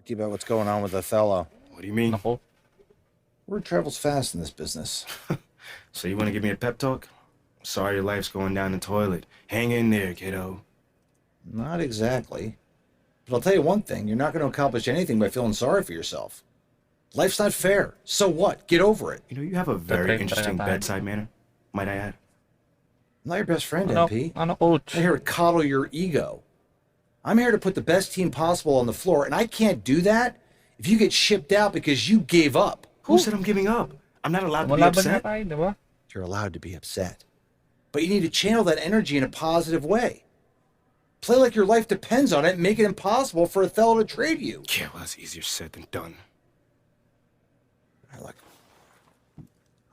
to you about what's going on with Othella. What do you mean? Nako. Word travels fast in this business. So you want to give me a pep talk? Sorry your life's going down the toilet. Hang in there, kiddo. Not exactly. But I'll tell you one thing, you're not going to accomplish anything by feeling sorry for yourself. Life's not fair. So what? Get over it. You know, you have a very interesting bedside manner, might I add. I'm not your best friend, Ano, MP. ano, coach? I'm here to coddle your ego. I'm here to put the best team possible on the floor, and I can't do that if you get shipped out because you gave up. Who said I'm giving up? I'm not allowed to be Wala ba upset. na tayo, di ba? You're allowed to be upset. But you need to channel that energy in a positive way. Play like your life depends on it and make it impossible for Othella to trade you. Yeah, well, that's easier said than done. All right, look,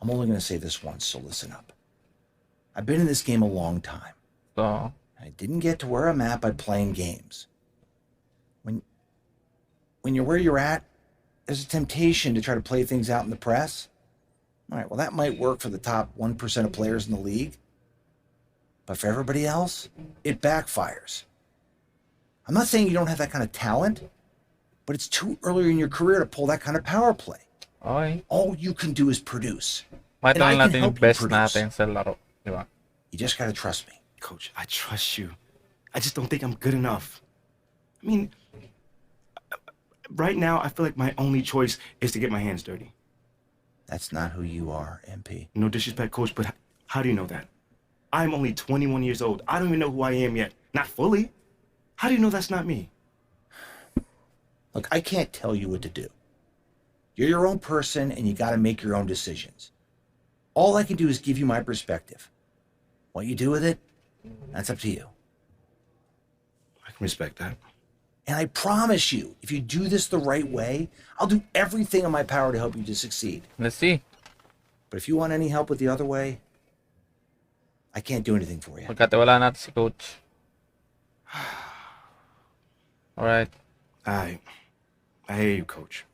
I'm only going to say this once, so listen up. I've been in this game a long time. So, I didn't get to where I'm at by playing games. When you're where you're at, there's a temptation to try to play things out in the press. All right, well, that might work for the top 1% of players in the league. But for everybody else, it backfires. I'm not saying you don't have that kind of talent, but it's too early in your career to pull that kind of power play. okay. All you can do is produce. Makita And I lang can natin yung help you best produce. natin sa laro. Di ba? You just gotta trust me. Coach, I trust you. I just don't think I'm good enough. I mean, right now, I feel like my only choice is to get my hands dirty. That's not who you are, MP. No disrespect, Coach, but how do you know that? I'm only 21 years old. I don't even know who I am yet. Not fully. How do you know that's not me? Look, I can't tell you what to do. You're your own person and you gotta make your own decisions. All I can do is give you my perspective. What you do with it, that's up to you. I can respect that. And I promise you, if you do this the right way, I'll do everything in my power to help you to succeed. Let's see. But if you want any help with the other way, I can't do anything for you. Pagkatiwala natin si coach. Alright. I hear you, Coach.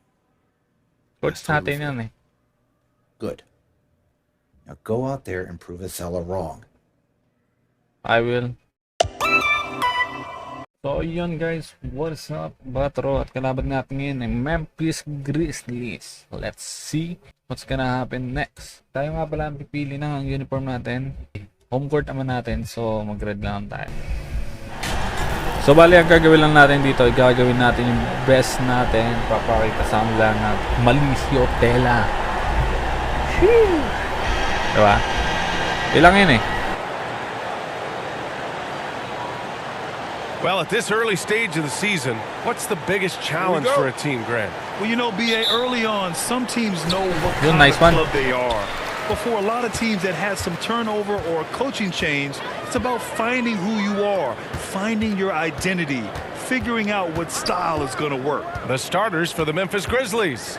Coach That's totally natin yan eh. Good. Now go out there and prove Othella wrong. I will. So yun guys, what's up Batro? At kalaban natin ngayon ay Memphis Grizzlies. Let's see what's gonna happen next. Tayo nga pala ang pipili ng uniform natin. Home court naman natin, so mag-red lang tayo. So bali ang gagawin lang natin dito, gagawin natin yung best natin. Papakita sa kanila na mali si Othella. Diba? Ilang yun eh. Well, at this early stage of the season, what's the biggest challenge for a team, Grant? Well, you know, BA, early on, some teams know what Yun, kind nice of one. club they are. But for a lot of teams that had some turnover or coaching change, it's about finding who you are, finding your identity, figuring out what style is going to work. The starters for the Memphis Grizzlies.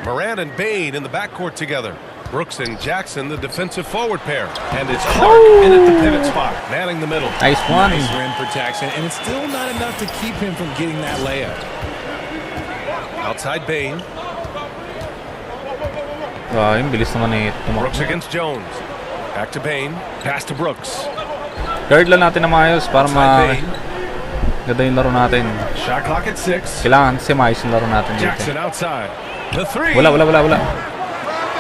Morant and Bain in the backcourt together. Brooks and Jackson, the defensive forward pair. And it's Clark in at the pivot spot, manning the middle. Nice one. Nice rim protection, and it's still not enough to keep him from getting that layup. Outside Bain. Yung bilis naman eh. Brooks against Jones. Back to Bain. Pass to Brooks. Guard lang natin na maayos para Outside Bain. ganda yung laro natin. Shot clock at 6. Kailangan kasi maayos yung laro natin dito. Jackson outside. The three. Wala.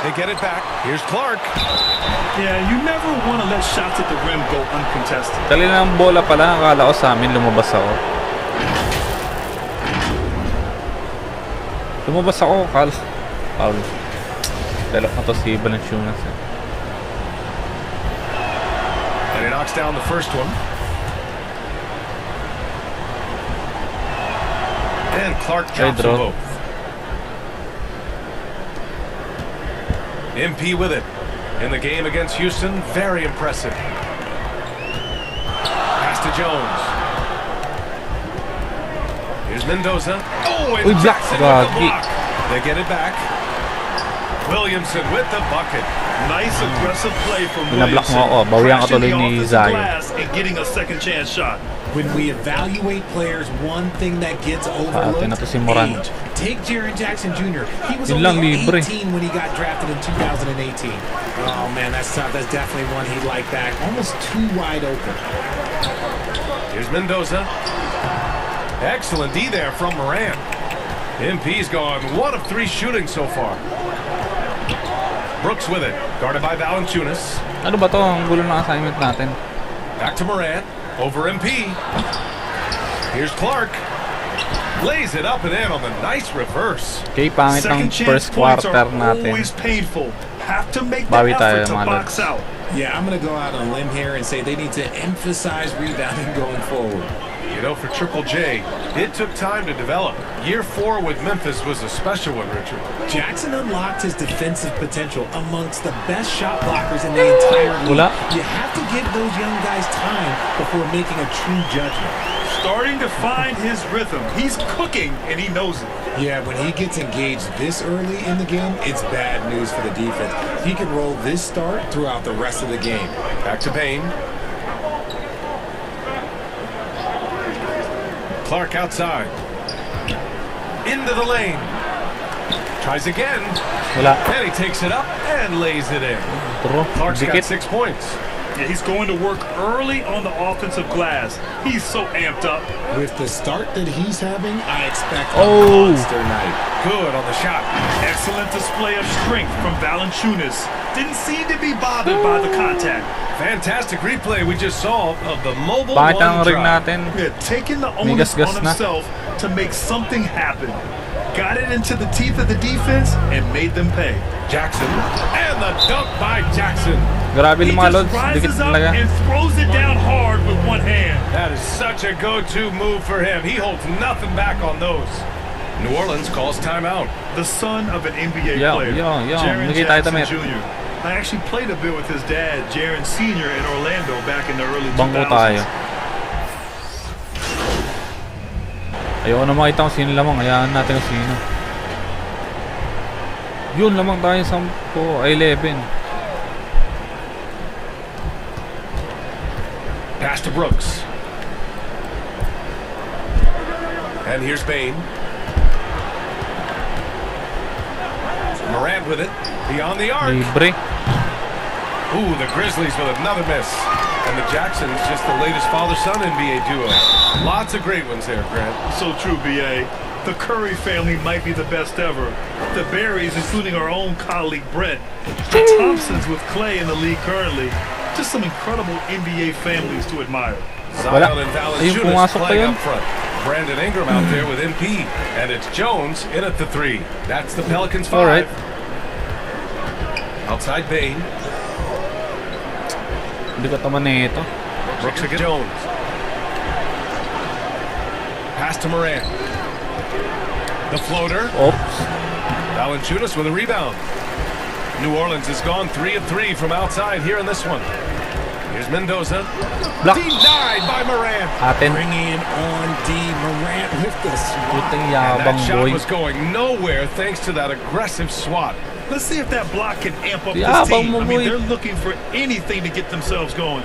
They get it back. Here's Clark. Yeah, you never want to let shots at the rim go uncontested. Dali na ang bola pala. Akala ko sa amin lumabas ako. Foul. Dalo na to si Valanciunas eh. And he knocks down the first one. And Clark drops them both. MP with it. In the game against Houston, very impressive. Pass to Jones. Here's Mendoza. Oh, and Jackson with the block. They get it back. Williamson with the bucket. Nice aggressive play from Binablock Williamson. mo ako. Bawian ko tuloy Crashing the ni offensive Zion. glass and getting a second chance shot. When we evaluate players, one thing that gets overlooked, na to si Moran. age. Take Jaren Jackson Jr. He was Yun lang, only libre. 18 when he got drafted in 2018. Oh man, that's tough. That's definitely one he'd like back. Almost too wide open. Here's Mendoza. Excellent D there from Moran. MP's gone 1 of 3 shooting so far. Brooks with it, guarded by Valanciunas. Ano ba to? Ang gulo ng assignment natin. Back to Morant, over MP. Here's Clark. Lays it up and in on the nice reverse. Okay, pangit ng Second chance first points quarter are natin. always painful. Have to make the Bawi tayo, effort to mga box lods. out. Yeah, I'm going to go out on a limb here and say they need to emphasize rebounding going forward. You know, for Triple J, it took time to develop. Year 4 with Memphis was a special one, Richard. Jackson unlocked his defensive potential amongst the best shot blockers in the entire league. Wala. You have to give those young guys time before making a true judgment. Starting to find his rhythm. He's cooking, and he knows it. Yeah, when he gets engaged this early in the game, it's bad news for the defense. He can roll this start throughout the rest of the game. Back to Payne. Clark outside. Into the lane. Tries again. Wala. And he takes it up and lays it in. Turo. Clark's got Dikit. 6 points. Yeah, he's going to work early on the offensive glass. He's so amped up. With the start that he's having, I expect a Oh. monster night. Good on the shot. Excellent display of strength from Valanciunas. Didn't seem to be bothered by the contact. Fantastic replay we just saw of the mobile Pangit ang one ring drive. natin. Yeah, taking the May onus gasgas on na. himself to make something happen. Got it into the teeth of the defense and made them pay. Jackson. And the dunk by Jackson. Grabe He yung mga just lods. Dikit rises up talaga. and throws it down hard with one hand. That is such a go-to move for him. He holds nothing back on those. New Orleans calls timeout. The son of an NBA Yo, player, yo, yo, Jaren bigay tayo Jackson damit. Jr. I actually played a bit with his dad, Jaren Sr. in Orlando back in the early 2000s. Bangko tayo. Ayoko na makita kung sino lamang. Hayaan natin kung sino. Yun, lamang tayo 11. Pass to Brooks. And here's Bane. Morant with it. Beyond the arc. Libre. Ooh, the Grizzlies with another miss. And the Jacksons, just the latest father-son NBA duo. Lots of great ones there, Grant. So true, B.A. The Curry family might be the best ever. The Berries, including our own colleague Brett. The Thompsons with Clay in the league currently. Just some incredible NBA families to admire. Wala. Zion and Ayun, Valanciunas pumasok pa playing yun. up front. Brandon Ingram out there with MP. And it's Jones in at the 3. That's the Pelicans 5. All right. Outside Bane. Hindi ko taman na ito. Brooks against Jones. Pass to Morant. The floater. Oops. Valanciunas with a rebound. New Orleans has gone 3 of 3 from outside here in this one. Here's Mendoza. Block. Denied by Morant. Atin. Bringing on D. Morant with the swat. Putang And yabang that shot boy. was going nowhere thanks to that aggressive swat. Let's see if that block can amp up Yeah, this team. but I mean, boy. they're looking for anything to get themselves going.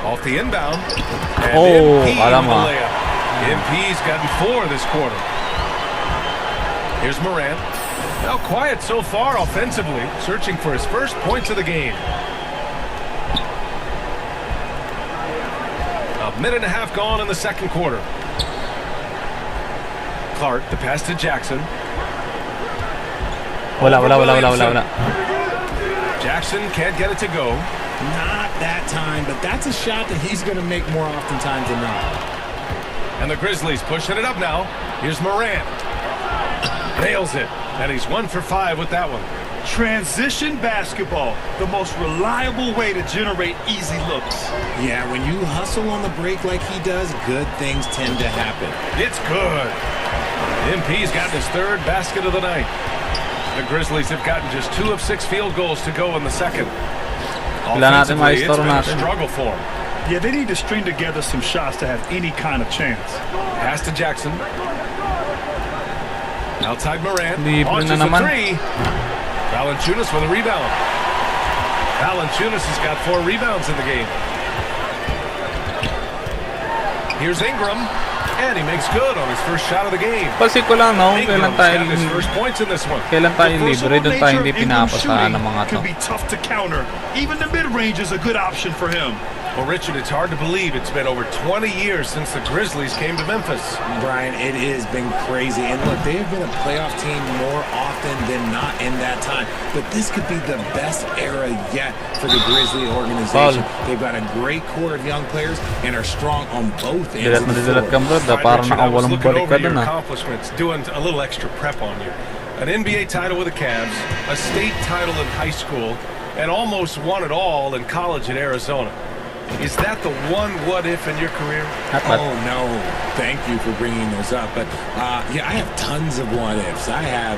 Off the inbound. And Oh, MP alam with the mo. layup. MP's gotten 4 this quarter. Here's Morant. Now quiet so far offensively, searching for his first points of the game. A minute and a half gone in the second quarter. Clark, the pass to Jackson. Wala. Williamson. Jackson can't get it to go. Not that time, but that's a shot that he's going to make more oftentimes than not. And the Grizzlies pushing it up now. Here's Morant. Nails it. And he's 1 for 5 with that one. Transition basketball, the most reliable way to generate easy looks. Yeah, when you hustle on the break like he does, good things tend to happen. It's good. MP's gotten his 3rd basket of the night. The Grizzlies have gotten just 2 of 6 field goals to go in the second. natin Offensively, it's maistro been a natin. struggle for him. Yeah, they need to string together some shots to have any kind of chance. Pass to Jackson. Outside Morant. Libre Launches na a naman. 3. Valanciunas with a rebound. Valanciunas has got 4 rebounds in the game. Here's Ingram. And he makes good on his first shot of the game. Pansin ko lang, no? Ingram's got his first points in this one. Kailan tayo The libre, versatile doon tayo nature hindi of Ingram's pinapasahan ng mga to. shooting can be tough to counter. Even the mid-range is a good option for him. Well, Richard, it's hard to believe it's been over 20 years since the Grizzlies came to Memphis. Brian, it has been crazy. And look, they have been a playoff team more often than not in that time. But this could be the best era yet for the Grizzly organization. They've got a great core of young players and are strong on both ends of the Dilat ka floor. bro, All right, parang Richard, I was nakawalang looking balik over ka your dun ah. accomplishments, doing a little extra prep on you. An NBA title with the Cavs, a state title in high school, and almost won it all in college at Arizona. Is that the one what-if in your career? Oh, no. Thank you for bringing those up. But, yeah, I have tons of what-ifs. I have,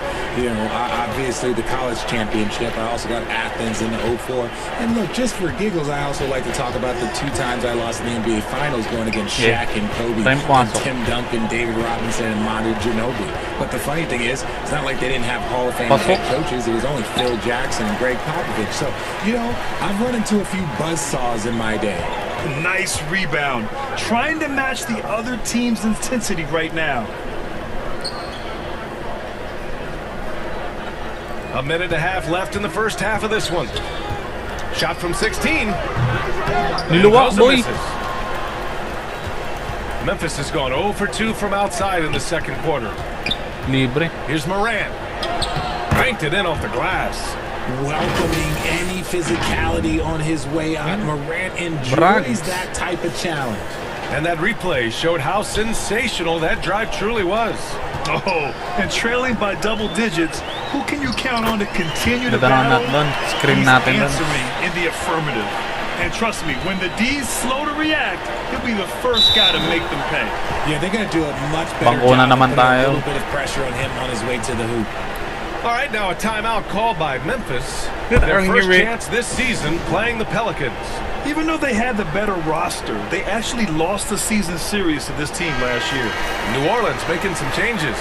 obviously the college championship. I also got Athens in the 04. And look, just for giggles, I also like to talk about the 2 times I lost in the NBA Finals going against Shaq and Kobe, and Tim Duncan, David Robinson, and Manu Ginobili. But the funny thing is, it's not like they didn't have Hall of Fame head coaches. It was only Phil Jackson and Greg Popovich. So, I've run into a few buzzsaws in my day. Nice rebound. Trying to match the other team's intensity right now. A minute and a half left in the first half of this one. Shot from 16. Niluwak, boy. Misses. Memphis has gone 0 for 2 from outside in the second quarter. Libre. Here's Morant. Banked it in off the glass. Welcoming any physicality on his way out. Morant enjoys that type of challenge. And that replay showed how sensational that drive truly was. Oh, and trailing by double digits, who can you count on to continue to Ganda battle? natin doon. Screen He's natin doon. answering in the affirmative. And trust me, when the D's slow to react, he'll be the first guy to make them pay. Yeah, they're going to do a much better Bangko na job naman of putting a tayo. little bit of pressure on him on his way to the hoop. All right, now a timeout called by Memphis. Good Their early first rate. chance this season playing the Pelicans. Even though they had the better roster, they actually lost the season series to this team last year. New Orleans making some changes.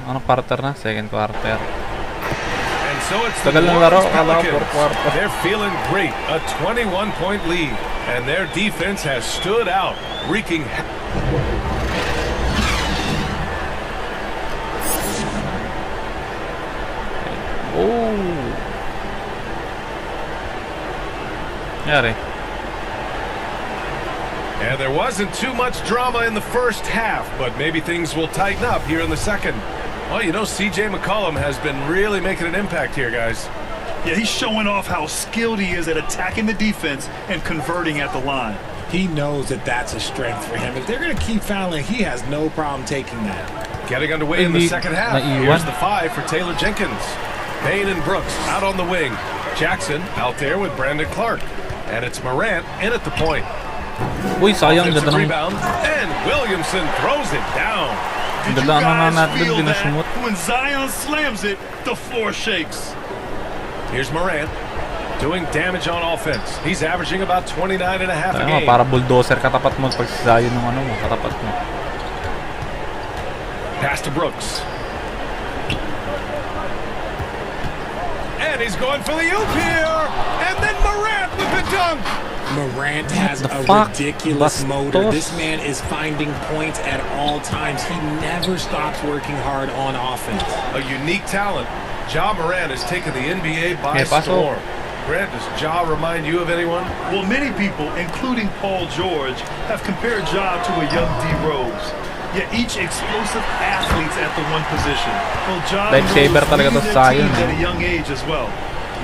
Ano quarter na? Second quarter. And so it's the Tagal New ng laro, Orleans akala ko Pelicans. quarter. They're feeling great. A 21-point lead. And their defense has stood out, wreaking Oh. Yari. And there wasn't too much drama in the first half, but maybe things will tighten up here in the second. Well, C.J. McCollum has been really making an impact here, guys. Yeah, he's showing off how skilled he is at attacking the defense and converting at the line. He knows that that's a strength for him. If they're going to keep fouling, he has no problem taking that. Getting underway in the second half. Naiwan. Here's the 5 for Taylor Jenkins. Payne and Brooks out on the wing. Jackson out there with Brandon Clark. And it's Morant in at the point. Uy, sayang. Offensive Ganda ng... rebound. And Williamson throws it down. Did you Ganda guys natin feel that? binusumot. When Zion slams it, the floor shakes. Here's Morant doing damage on offense. He's averaging about 29 and a half a Tayo mo, game. para bulldozer katapat mo pag sayo ng ano mo, katapat mo. Pass to Brooks. And he's going for the oop here. And then Morant with the dunk. Morant has the a fuck? ridiculous motor. Bastos. This man is finding points at all times. He never stops working hard on offense. A unique talent. Ja Morant has taken the NBA by Yeah, paso. storm. Grant, does Ja remind you of anyone? Well, many people, including Paul George, have compared Ja to a young D. Rose. Yet each explosive athletes at the one position. Well, Ja Lifesaver knows talaga to leading sa their Zion, teams at eh. a young age as well.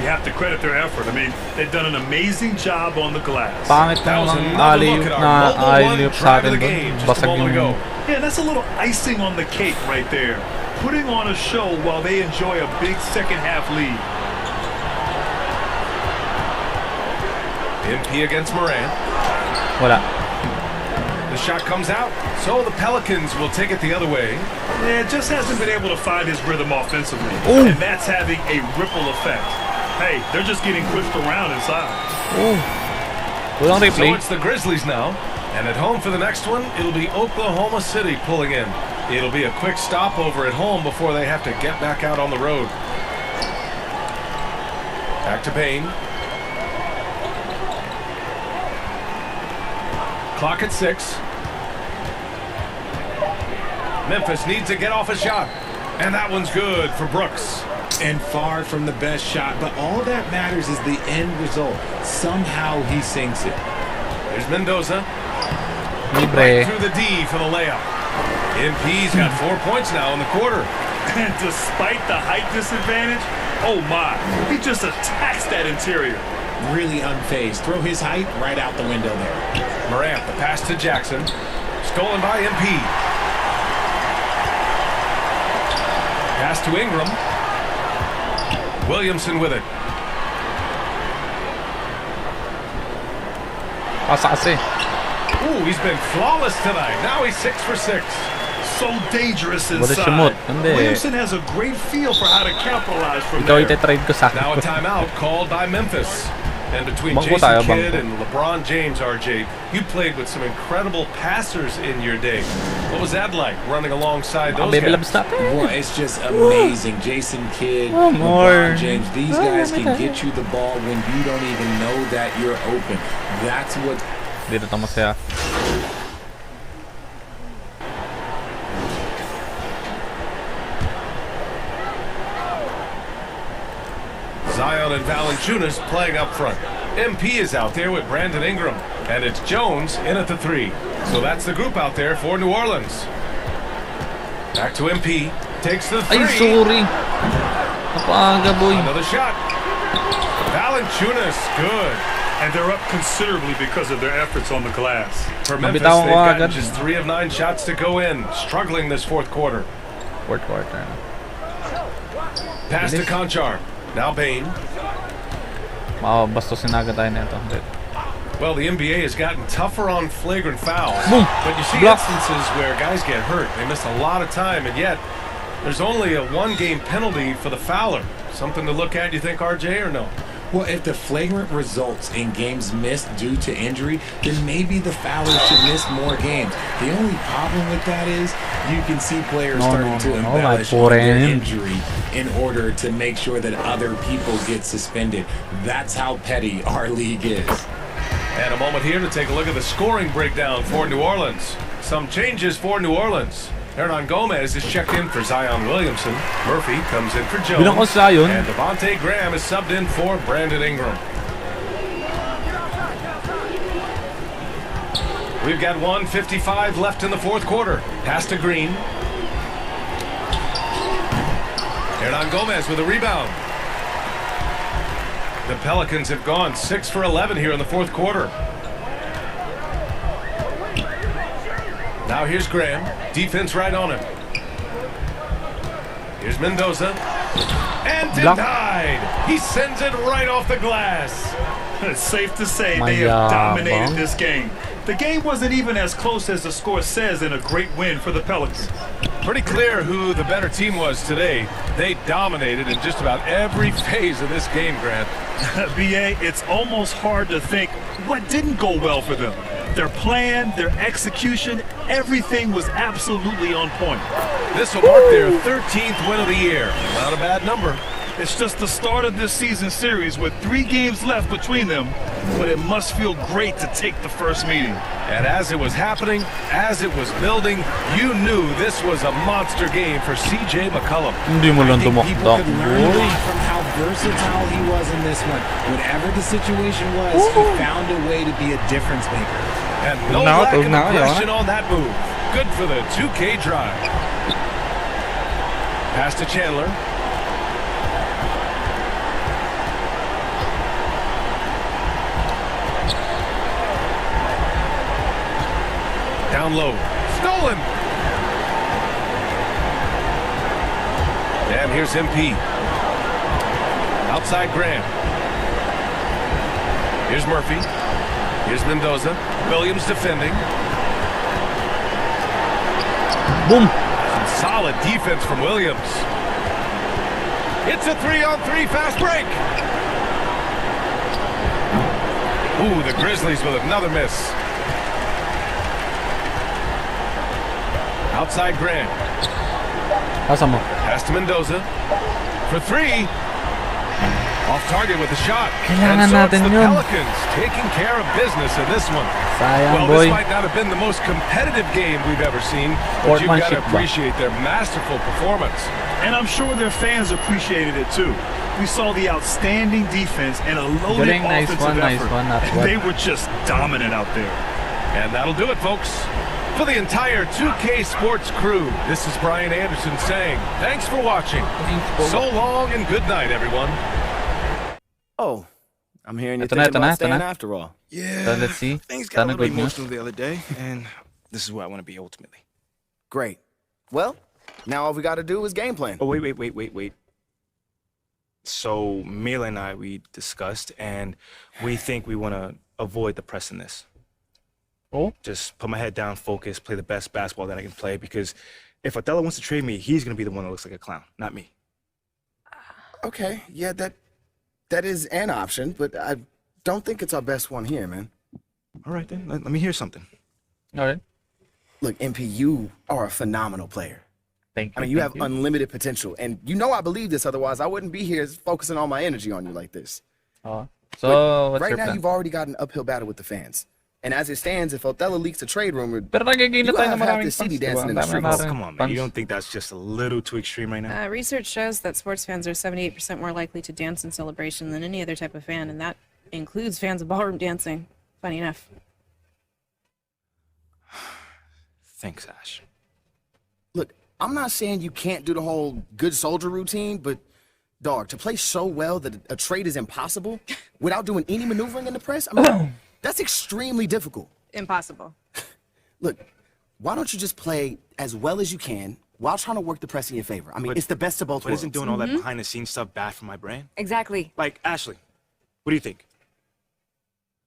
You have to credit their effort. I mean, they've done an amazing job on the glass. Pangit That mo was ng another alley look at our na mobile one alley sa drive of atin the doon. game just a Basag moment ago. yung... Yeah, that's a little icing on the cake right there. Putting on a show while they enjoy a big second half lead. MP against Morant. Wala. The shot comes out. So the Pelicans will take it the other way. Yeah, just hasn't been able to find his rhythm offensively. Ooh. And that's having a ripple effect. Hey, they're just getting pushed around inside. Oh. Walang So replay. it's the Grizzlies now. And at home for the next one, it'll be Oklahoma City pulling in. It'll be a quick stopover at home before they have to get back out on the road. Back to Payne. Clock at 6. Memphis needs to get off a shot. And that one's good for Brooks. And far from the best shot, but all that matters is the end result. Somehow he sinks it. There's Mendoza. Libre. Through the D for the layup. MP's got 4 points now in the quarter. And despite the height disadvantage, oh my, he just attacks that interior. Really unfazed. Throw his height right out the window there. Morant, the pass to Jackson. Stolen by MP. Pass to Ingram. Williamson with it. Pasa kasi. Ooh, he's been flawless tonight. Now he's 6 for 6. So dangerous Wala inside. sumot. Hindi. Williamson has a great feel for how to capitalize from Ikaw there. ite-trade ko sa Now a akin. timeout called by Memphis. And between Bangko Jason tayo, Kidd bangko. and LeBron James, RJ, you played with some incredible passers in your day. What was that like, running alongside those Baby guys? loves natin. Well, it's just amazing. Jason Kidd, more. LeBron James, these guys can get you the ball when you don't even know that you're open. That's what Dito to masaya. Zion and Valanciunas playing up front. MP is out there with Brandon Ingram. And it's Jones in at the 3. So that's the group out there for New Orleans. Back to MP. Takes the 3. Ay, sorry. Napaga, boy. Another shot. Valanciunas, good. And they're up considerably because of their efforts on the glass. For Memphis, Nabitawan they've ko gotten agad. just 3 of 9 shots to go in. Struggling this fourth quarter. Fourth quarter. Pass to Conchar. Now Bain. Bastusin agad tayo nito. Well, the NBA has gotten tougher on flagrant fouls. Boom. But you see Block. instances where guys get hurt. They miss a lot of time, and yet there's only a 1-game penalty for the fouler. Something to look at, you think, RJ, or no? Well, if the flagrant results in games missed due to injury, then maybe the fouler should miss more games. The only problem with that is you can see players starting to embellish on their injury in order to make sure that other people get suspended. That's how petty our league is. And a moment here to take a look at the scoring breakdown for New Orleans. Some changes for New Orleans. Hernan Gomez is checked in for Zion Williamson. Murphy comes in for Jones. Bilang ko Zion. And Devontae Graham is subbed in for Brandon Ingram. We've got 1:55 left in the fourth quarter. Pass to Green. Hernan Gomez with a rebound. The Pelicans have gone 6 for 11 here in the fourth quarter. Now here's Graham. Defense right on him. Here's Mendoza. And denied. He sends it right off the glass. It's safe to say they have dominated this game. The game wasn't even as close as the score says in a great win for the Pelicans. Pretty clear who the better team was today. They dominated in just about every phase of this game, Grant. BA, it's almost hard to think what didn't go well for them. Their plan, their execution, everything was absolutely on point. This will mark their 13th win of the year. Not a bad number. It's just the start of this season series with 3 games left between them, but it must feel great to take the first meeting. And as it was happening, as it was building, you knew this was a monster game for CJ McCollum. Hindi mo lang People tumakdak, could learn a boy. lot from how versatile he was in this one. Whatever the situation was, he found a way to be a difference maker. And no Now, lack of now, aggression on that move. Good for the 2K drive. Pass to Chandler. Down low. Stolen. And here's MP. Outside Graham. Here's Murphy. Here's Mendoza. Williams defending. Boom. Some solid defense from Williams. It's a 3-on-3 fast break. Ooh, the Grizzlies with another miss. Outside Grant. Asa mo? Pass to Mendoza. For 3. Off target with the shot. Kailangan And so it's natin the yun. Pelicans taking care of business in this one. Sayang, Well, boy. this might not have been the most competitive game we've ever seen, but you've got to Sportsmanship ba? appreciate their masterful performance. And I'm sure their fans appreciated it too. We saw the outstanding defense and a loaded Galing, nice offensive one, nice effort. one, not And bad. they were just dominant out there. And that'll do it, folks. For the entire 2K Sports crew, this is Brian Anderson saying thanks for watching. So long and good night, everyone. Oh, I'm hearing you're Ito na, thinking ito na, about ito staying na. after all. Yeah. let's see. Things got a Sana little good news. emotional the other day, and this is where I want to be ultimately. Great. Well, now all we got to do is game plan. Oh, wait. So Mila and I, we discussed, and we think we want to avoid the press in this. Oh? Just put my head down, focus, play the best basketball that I can play, because if Othella wants to trade me, he's going to be the one that looks like a clown, not me. Okay, yeah, that is an option, but I don't think it's our best one here, man. All right, then. Let me hear something. All right. Look, MP, you are a phenomenal player. Thank you. I mean, you thank have unlimited potential, and you know I believe this. Otherwise, I wouldn't be here focusing all my energy on you like this. Oh. So, But what's right your now, plan? you've already got an uphill battle with the fans. And as it stands, if Othella leaks a trade rumor, Pero nagiging na you tayo have ng half maraming the city fans, diba? dancing in Ang the dami streets. na Oh, rin come on, man. fans. You don't think that's just a little too extreme right now? Research shows that sports fans are 78% more likely to dance in celebration than any other type of fan, and that includes fans of ballroom dancing. Funny enough. Thanks, Ash. look, I'm not saying you can't do the whole good soldier routine, but dog, to play so well that a trade is impossible without doing any maneuvering in the press, I mean, that's extremely difficult. Impossible. Look, why don't you just play as well as you can while trying to work the press in your favor? I mean, But- it's the best of both But worlds. isn't doing all that behind-the-scenes stuff bad for my brand? Exactly. Like, Ashley, what do you think?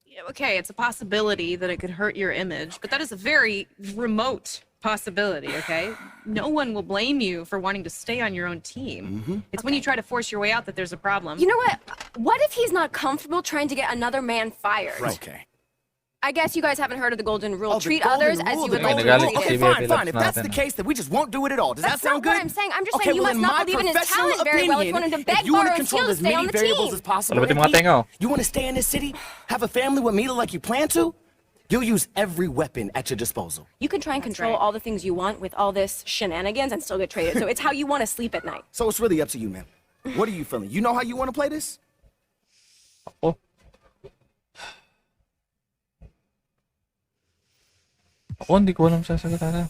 Yeah, okay, it's a possibility that it could hurt your image, but that is a very remote possibility, okay? No one will blame you for wanting to stay on your own team. It's when you try to force your way out that there's a problem. You know what? What if he's not comfortable trying to get another man fired? Okay. I guess you guys haven't heard of the golden rule. Oh, the Treat golden others as rule, you the would like to golden be rule. treated. Okay, Si fine, Baby fine. Loves If that's the natin. case, then we just won't do it at all. Does That's that sound not good? what I'm saying. I'm just okay, saying you well, must in not my believe in his professional talent very well. It's opinion, one of the if beg, you want borrow, to and control steal to as stay many on the variables team. as possible, Wala ba yung mga MP, tenga? you want to stay in this city, have a family with Mila like you plan to, you'll use every weapon at your disposal. You can try and control right. all the things you want with all this shenanigans and still get traded. So it's how you want to sleep at night. So it's really up to you, man. What are you feeling? You know how you want to play this? Ako. Ako, hindi ko alam sa salita na.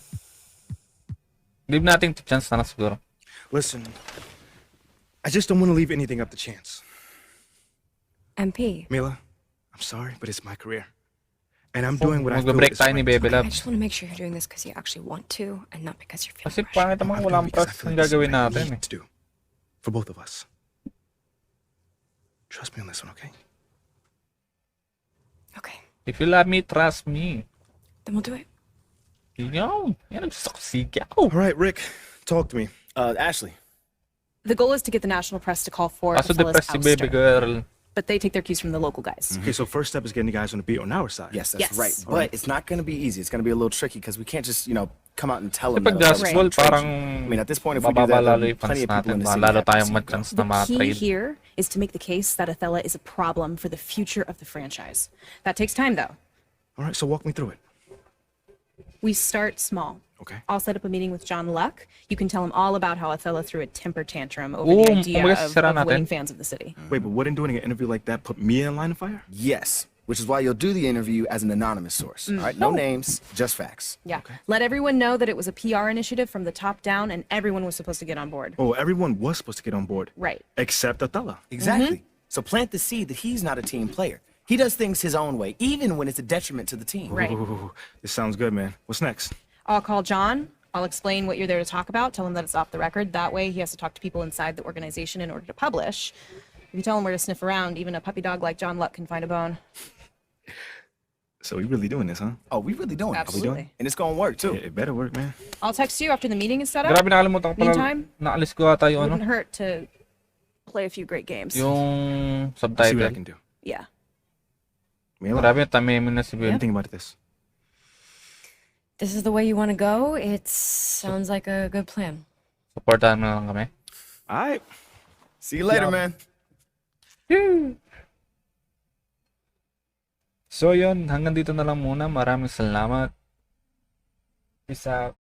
Give natin chance na siguro. Listen, I just don't want to leave anything up to chance. MP, Mila, I'm sorry, but it's my career. And I'm doing what I feel Mag-break is tayo ni right. Bebe I Love. just want to make sure you're doing this because you actually want to and not because you're Kasi feeling pressure. pangit naman I'm wala doing ang it because I press feel ang like this is gagawin what I natin need eh. to do for both of us. Trust me on this one, okay? Okay, If you love me, trust me. then we'll do it. Yan. Yan ang gusto ko sigaw. All right, Rick, talk to me. Ashley. The goal is to get the national press to call for Kaso Othella's depressed si Baby ouster, Girl. but they take their cues from the local guys. Okay, so first step is getting the guys on the beat on our side. Yes, that's Yes. right. But it's not going to be easy. It's going to be a little tricky because we can't just, come out and tell Kasi them. pag that Othella's basketball, gonna trade parang you. I mean, at this point, if we do bababa that, lalo then yung fans plenty of people natin. in the city Lalo have to tayong see it go. mag-chance na The key ma-trade. here is to make the case that Othella is a problem for the future of the franchise. That takes time, though. All right, so walk me through it. We start small. Okay. I'll set up a meeting with John Luck. You can tell him all about how Othella threw a temper tantrum over Oo, the idea kumbaga of sira natin. winning fans of the city. Wait, but wouldn't doing an interview like that put me in line of fire? Yes, which is why you'll do the interview as an anonymous source. All right, no names, just facts. Yeah. Let everyone know that it was a PR initiative from the top down and everyone was supposed to get on board. Oh, everyone was supposed to get on board. Right. Except Othella. Exactly. So plant the seed that he's not a team player. He does things his own way, even when it's a detriment to the team. Right. Ooh, this sounds good, man. What's next? I'll call John. I'll explain what you're there to talk about. Tell him that it's off the record. That way he has to talk to people inside the organization in order to publish. If you tell him where to sniff around, even a puppy dog like John Luck can find a bone. So we really doing this, huh? Oh, we really doing it. Absolutely. And it's going to work, too. Yeah, it better work, man. I'll text you after the meeting is set up. Grabe nakalimutan ko pala. Meantime, Naalis ko ata yung ano. Wouldn't hurt to play a few great games. Yung See what I subtitle. can do. Yeah. Mila, Grabe, tameme na si what do you Baby. think about this? This is the way you want to go. It sounds like a good plan. Supportahan mo na lang kami. All right. See you later, man. So yun, hanggang dito na lang muna. Maraming salamat. Peace out.